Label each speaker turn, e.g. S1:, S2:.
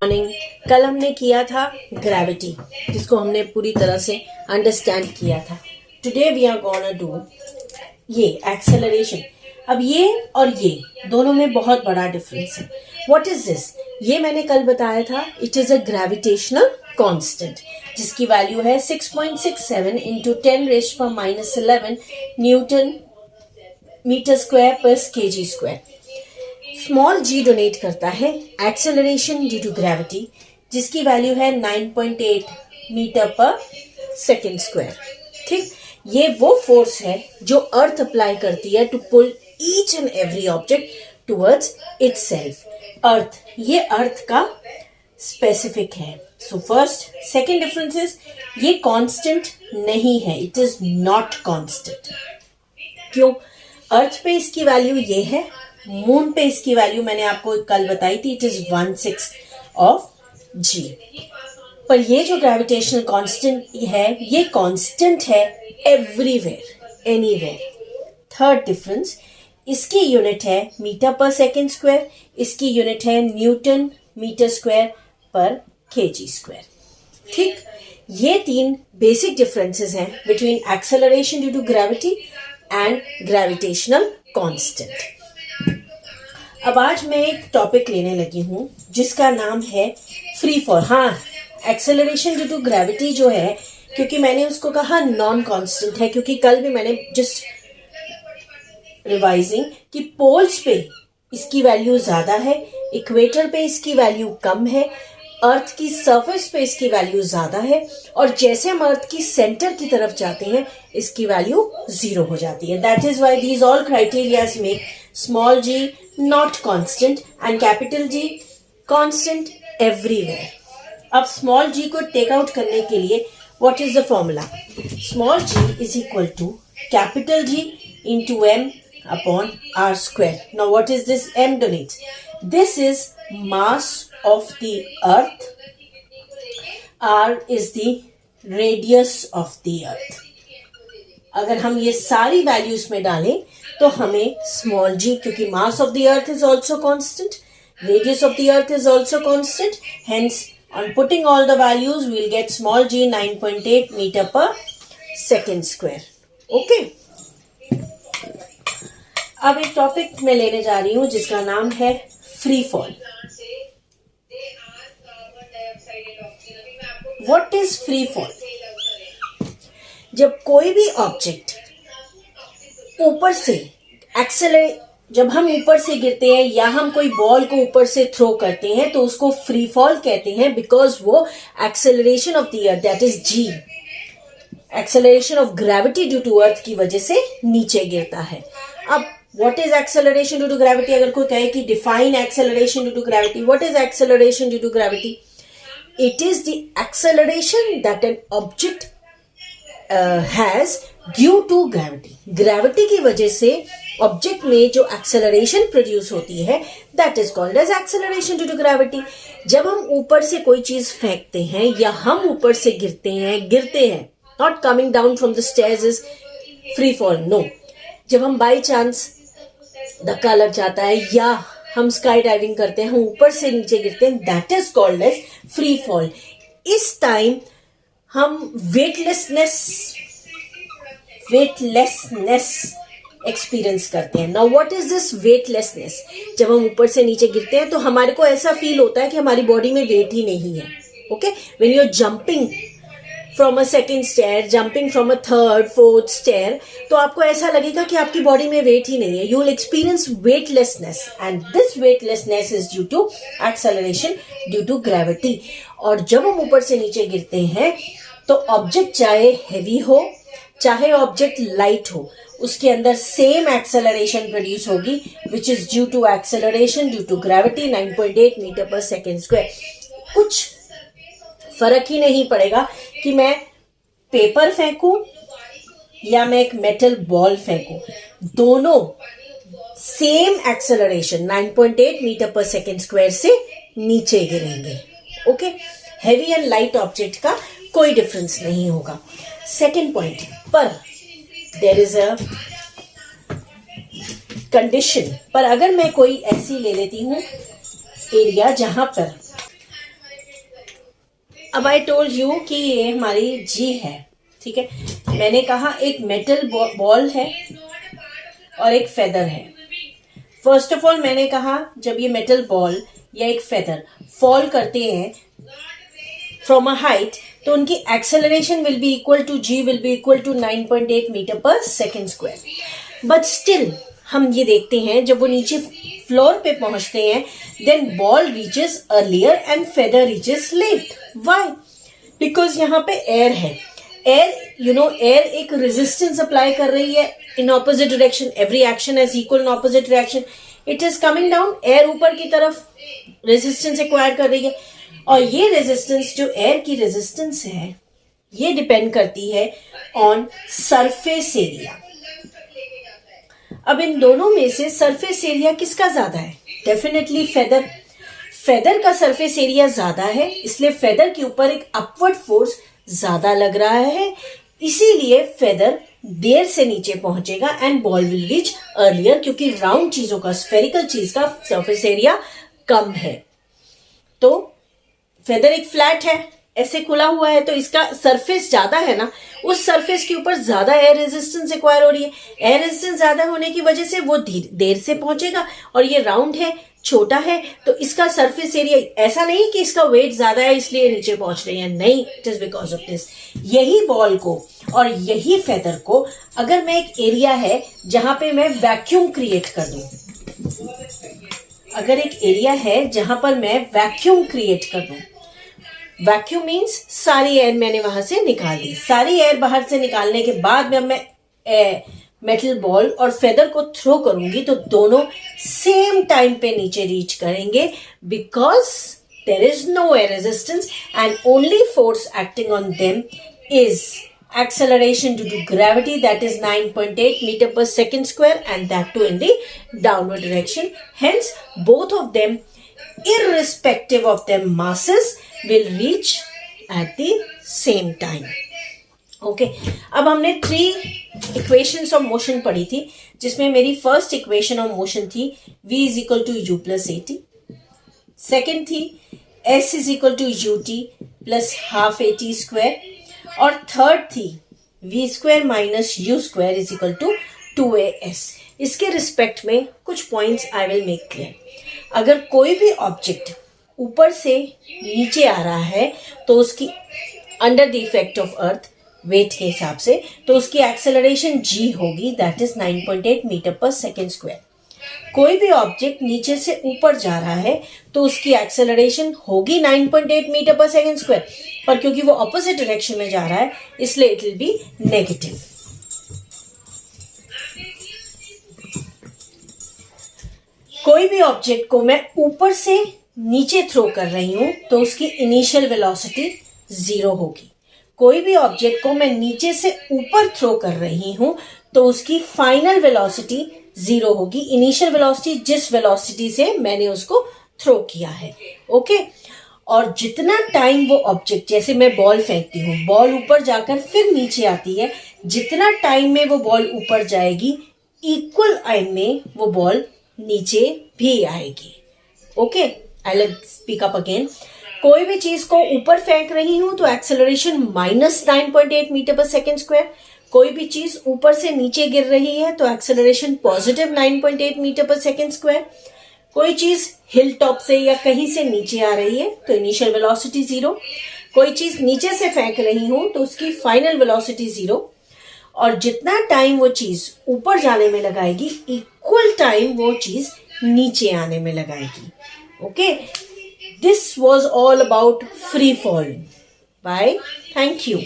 S1: Morning. कल हमने किया था ग्रेविटी, जिसको हमने पूरी तरह से अंडरस्टैंड किया था। Today we are gonna do ये एक्सेलरेशन। अब ये और ये दोनों में बहुत बड़ा डिफरेंस है। What is this? ये मैंने कल बताया था, it is a gravitational constant जिसकी वैल्यू है 6.67 into 10⁻⁻11 Newton metre square per kg square. Small जी डोनेट करता है एक्सेलरेशन ड्यू टू ग्रेविटी, जिसकी वैल्यू है 9.8 मीटर पर सेकेंड स्क्वायर। ठीक, ये वो फोर्स है जो अर्थ अप्लाई करती है to pull each and every object towards itself. Earth, ये अर्थ का स्पेसिफिक है। So first second difference is ये कांस्टेंट नहीं है, इट इज नॉट कांस्टेंट। क्यों? अर्थ पे इसकी वैल्यू ये है, मून पे इसकी वैल्यू मैंने आपको कल बताई थी, इट इज 1/6 ऑफ जी। पर ये जो ग्रेविटेशनल कांस्टेंट है, ये कांस्टेंट है एवरीवेयर, एनीवेयर। थर्ड डिफरेंस, इसकी यूनिट है मीटर पर सेकेंड स्क्वायर, इसकी यूनिट है newton metre square per kg square. ठीक, ये तीन बेसिक डिफरेंसेस हैं between acceleration due to gravity and gravitational constant. अब आज मैं एक टॉपिक लेने लगी हूं जिसका नाम है फ्री फॉल। हाँ, एक्सेलरेशन ड्यू टू ग्रेविटी जो है, क्योंकि मैंने उसको कहा नॉन कांस्टेंट है, क्योंकि कल भी मैंने जस्ट रिवाइजिंग कि पोल्स पे इसकी वैल्यू ज्यादा है, इक्वेटर पे इसकी वैल्यू कम है, अर्थ की सरफेस पे इसकी वैल्यू ज्यादा है, और जैसे हम अर्थ की सेंटर की तरफ जाते हैं इसकी वैल्यू 0 हो जाती है। That is why these all criterias make small G not constant and capital G constant everywhere. अब स्मॉल जी को टेक आउट करने के लिए what is the formula? Small G is equal to capital G into M upon r square. Now what is this m denotes? This is mass of the earth. r is the radius of the earth. अगर हम ये सारी values में डालें तो हमें small जी, क्योंकि mass of the earth is also constant, radius of the earth is also constant, hence on putting all the values we will get small g 9.8 meter per second square. Okay. अब एक topic मैं लेने जा रही हूं जिसका नाम है free fall. What is free fall? जब कोई भी ऑब्जेक्ट ऊपर से जब हम ऊपर से गिरते हैं या हम कोई बॉल को ऊपर से थ्रो करते हैं तो उसको फ्री फॉल कहते हैं, बिकॉज वो acceleration of the earth, that is G, acceleration of gravity due to earth की वजह से नीचे गिरता है। अब what is acceleration due to gravity? अगर कोई कहे कि define acceleration due to gravity, what is acceleration due to gravity? It is the acceleration that an object has due to gravity. Gravity की वजह से ऑब्जेक्ट में जो एक्सेलरेशन प्रोड्यूस होती है, that is called as acceleration due to gravity. जब हम ऊपर से कोई चीज फेंकते हैं या हम ऊपर से गिरते हैं, not coming down from the stairs is free fall, no. जब हम बाई चांस धक्का लग जाता है या हम स्काई डाइविंग करते हैं, हम ऊपर से नीचे गिरते हैं, that is called as free fall. इस टाइम हम वेटलेसनेस एक्सपीरियंस करते हैं। Now what is this weightlessness? जब हम ऊपर से नीचे गिरते हैं तो हमारे को ऐसा फील होता है कि हमारी बॉडी में वेट ही नहीं है। Okay, when you are jumping from a second stair, jumping from a third fourth stair, तो आपको ऐसा लगेगा कि आपकी बॉडी में वेट ही नहीं है। You will experience weightlessness and this weightlessness is due to acceleration due to gravity. और जब हम ऊपर से नीचे गिरते हैं तो ऑब्जेक्ट चाहे हेवी हो चाहे ऑब्जेक्ट लाइट हो, उसके अंदर सेम एक्सेलरेशन प्रोड्यूस होगी, which is due to acceleration due to gravity 9.8 metre per second square. कुछ फर्क ही नहीं पड़ेगा कि मैं पेपर फेंकूं या मैं एक मेटल बॉल फेंकूं, दोनों same acceleration 9.8 metre per second square से नीचे गिरेंगे। Okay, heavy and light object का कोई डिफरेंस नहीं होगा। सेकेंड पॉइंट पर देयर इज अ कंडीशन। पर अगर मैं कोई ऐसी ले लेती हूं एरिया जहां पर अब आई टोल्ड यू कि ये हमारी जी है, ठीक है। मैंने कहा एक मेटल बॉल है और एक फेदर है। फर्स्ट ऑफ ऑल मैंने कहा जब ये मेटल बॉल या एक फेदर फॉल करते हैं फ्रॉम अ हाइट, तो उनकी acceleration will be equal to G will be equal to 9.8 metre per second square. But still हम ये देखते हैं जब वो नीचे फ्लोर पे पहुंचते हैं, then ball reaches earlier and feather reaches late. Why? Because यहाँ पे एयर है। एयर एक रेजिस्टेंस अप्लाई कर रही है in opposite direction. Every action has equal in opposite direction. It is coming down, air ऊपर की तरफ रेजिस्टेंस एक्वायर कर रही है, और ये रेजिस्टेंस जो एयर की रेजिस्टेंस है ये डिपेंड करती है ऑन सरफेस एरिया। अब इन दोनों में से सरफेस एरिया किसका ज्यादा है? डेफिनेटली फेदर का सरफेस एरिया ज्यादा है, इसलिए फेदर के ऊपर एक अपवर्ड फोर्स ज्यादा लग रहा है, इसीलिए फेदर देर से नीचे पहुंचेगा and ball will reach earlier, क्योंकि राउंड चीजों का, स्फेरिकल चीज का सरफेस एरिया कम है। तो फेदर एक फ्लैट है, ऐसे खुला हुआ है, तो इसका सरफेस ज्यादा है ना, उस सरफेस के ऊपर ज्यादा एयर रेजिस्टेंस एक्वायर हो रही है। एयर रेजिस्टेंस ज्यादा होने की वजह से वो देर से पहुंचेगा, और ये राउंड है, छोटा है, तो इसका सरफेस एरिया, ऐसा नहीं कि इसका वेट ज्यादा है इसलिए नीचे पहुंच रही है, नहीं, it is because of this. यही बॉल को और यही फेदर को अगर मैं एक एरिया है जहां पे मैं वैक्यूम क्रिएट कर दूं, अगर एक एरिया है जहां पर मैं वैक्यूम क्रिएट कर दूं, वैक्यूम मीन्स सारी एयर मैंने वहां से निकाल दी। सारी एयर बाहर से निकालने के बाद में मैं मेटल बॉल और फेदर को थ्रो करूंगी, तो दोनों सेम टाइम पे नीचे रीच करेंगे, because there is no air resistance and only force acting on them is acceleration due to gravity, that is 9.8 meter per second square, and that too in the downward direction. Hence both of them, irrespective of their masses, will reach at the same time. Okay, अब हमने 3 equations of motion पढ़ी थी, जिसमें मेरी first equation of motion थी v is equal to u plus at, second थी s is equal to ut plus half at square, और third थी v square minus u square is equal to 2as। इसके respect में कुछ points I will make clear. अगर कोई भी object ऊपर से नीचे आ रहा है तो उसकी under the effect of earth weight के हिसाब से, तो उसकी एक्सेलरेशन g होगी, that is 9.8 metre per second square. कोई भी ऑब्जेक्ट नीचे से ऊपर जा रहा है तो उसकी एक्सेलरेशन होगी 9.8 मीटर पर सेकेंड स्क्वायर, पर क्योंकि वो ऑपोजिट डायरेक्शन में जा रहा है इसलिए इट विल बी नेगेटिव। कोई भी ऑब्जेक्ट को मैं ऊपर से नीचे थ्रो कर रही हूं तो उसकी इनिशियल वेलोसिटी 0 होगी। कोई भी ऑब्जेक्ट को मैं नीचे से ऊपर थ्रो कर रही हूं तो उसकी फाइनल वेलोसिटी 0 होगी, इनिशियल वेलोसिटी जिस वेलोसिटी से मैंने उसको थ्रो किया है। ओके, और जितना टाइम वो ऑब्जेक्ट, जैसे मैं बॉल फेंकती हूँ, बॉल ऊपर जाकर फिर नीचे आती है, जितना टाइम में वो बॉल ऊपर जाएगी इक्वल टाइम में वो बॉल नीचे भी आएगी। Okay, I will speak up again. कोई भी चीज को ऊपर फेंक रही हूं तो acceleration minus 9.8 metre per second square. कोई भी चीज ऊपर से नीचे गिर रही है तो acceleration positive 9.8 metre per second square. कोई चीज हिल टॉप से या कहीं से नीचे आ रही है तो इनिशियल वेलोसिटी 0। कोई चीज नीचे से फेंक रही हूं तो उसकी फाइनल वेलोसिटी 0, और जितना टाइम वो चीज ऊपर जाने में लगाएगी इक्वल टाइम वो चीज नीचे आने में लगाएगी। Okay, this was all about free fall. Bye, thank you.